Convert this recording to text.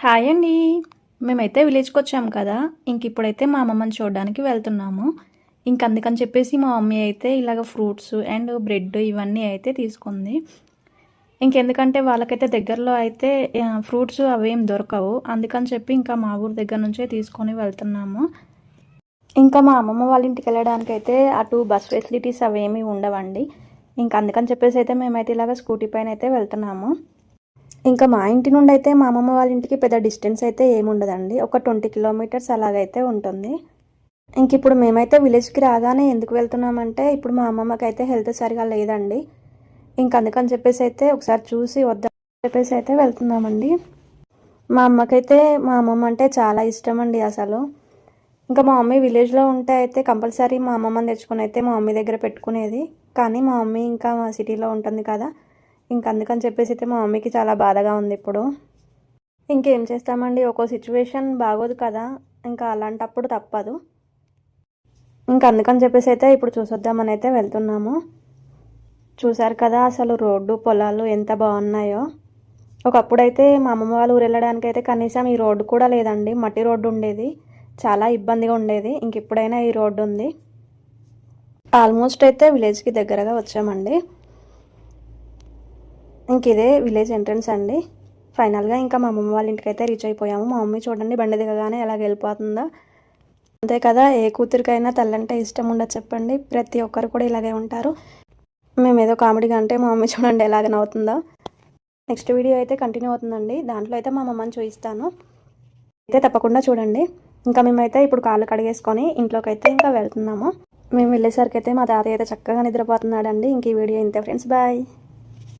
Hi అండి. మేమైతే విలేజ్కి వచ్చాము కదా, ఇప్పుడైతే మా అమ్మమ్మని చూడడానికి వెళ్తున్నాము. అందుకని చెప్పేసి మా మమ్మీ అయితే ఇలాగ ఫ్రూట్స్ అండ్ బ్రెడ్ ఇవన్నీ అయితే తీసుకుంది. ఎందుకంటే వాళ్ళకైతే దగ్గరలో అయితే ఫ్రూట్స్ అవేం దొరకవు. అందుకని చెప్పి మా ఊరు దగ్గర నుంచే తీసుకొని వెళ్తున్నాము. మా అమ్మమ్మ వాళ్ళ ఇంటికి వెళ్ళడానికి అయితే అటు బస్ ఫెసిలిటీస్ అవేమీ ఉండవండి. అందుకని చెప్పేసి అయితే మేమైతే ఇలాగ స్కూటీ పైన అయితే వెళ్తున్నాము. మా ఇంటి నుండి అయితే మా అమ్మమ్మ వాళ్ళ ఇంటికి పెద్ద డిస్టెన్స్ అయితే ఏముండదండి. ఒక 20 కిలోమీటర్స్ అలాగైతే ఉంటుంది. ఇప్పుడు మేమైతే విలేజ్కి రాగానే ఎందుకు వెళ్తున్నామంటే, ఇప్పుడు మా అమ్మమ్మకి అయితే హెల్త్ సరిగా లేదండి. అందుకని చెప్పేసి అయితే ఒకసారి చూసి వద్దాం చెప్పేసి అయితే వెళ్తున్నామండి. మా అమ్మకైతే మా అమ్మమ్మ అంటే చాలా ఇష్టం అండి అసలు. మా మమ్మీ విలేజ్లో ఉంటే అయితే కంపల్సరీ మా అమ్మమ్మని తెచ్చుకొని అయితే మా మమ్మీ దగ్గర పెట్టుకునేది. కానీ మా మమ్మీ మా సిటీలో ఉంటుంది కదా, అందుకని చెప్పేసి అయితే మా మమ్మీకి చాలా బాధగా ఉంది ఇప్పుడు. ఇంకేం చేస్తామండి, ఒక్కో సిచ్యువేషన్ బాగోదు కదా, అలాంటప్పుడు తప్పదు. అందుకని చెప్పేసి అయితే ఇప్పుడు చూసొద్దామని అయితే వెళ్తున్నాము. చూసారు కదా అసలు రోడ్డు పొలాలు ఎంత బాగున్నాయో. ఒకప్పుడైతే మా అమ్మమ్మ వాళ్ళ ఊరు వెళ్ళడానికి అయితే కనీసం ఈ రోడ్డు కూడా లేదండి, మట్టి రోడ్డు ఉండేది. చాలా ఇబ్బందిగా ఉండేది. ఇప్పుడైనా ఈ రోడ్డు ఉంది. ఆల్మోస్ట్ అయితే విలేజ్కి దగ్గరగా వచ్చామండి. ఇదే విలేజ్ ఎంట్రన్స్ అండి. ఫైనల్గా మా అమ్మమ్మ వాళ్ళ ఇంటికి అయితే రీచ్ అయిపోయాము. మా మమ్మీ చూడండి బండి దిగగానే ఎలాగ వెళ్ళిపోతుందో. అంతే కదా, ఏ కూతురికైనా తల్లంటే ఇష్టం ఉండదు చెప్పండి. ప్రతి ఒక్కరు కూడా ఇలాగే ఉంటారు. మేము ఏదో కామెడీగా అంటే మా మమ్మీ చూడండి ఎలాగ నవ్వుతుందో. నెక్స్ట్ వీడియో అయితే కంటిన్యూ అవుతుందండి. దాంట్లో అయితే మా మమ్మల్ని చూపిస్తాను, అయితే తప్పకుండా చూడండి. మేమైతే ఇప్పుడు కాళ్ళు కడిగేసుకొని ఇంట్లోకి అయితే వెళ్తున్నాము. మేము వెళ్ళేసరికి అయితే మా తాతయ్య అయితే చక్కగా నిద్రపోతున్నాడండి. ఈ వీడియో ఇంతే ఫ్రెండ్స్, బాయ్.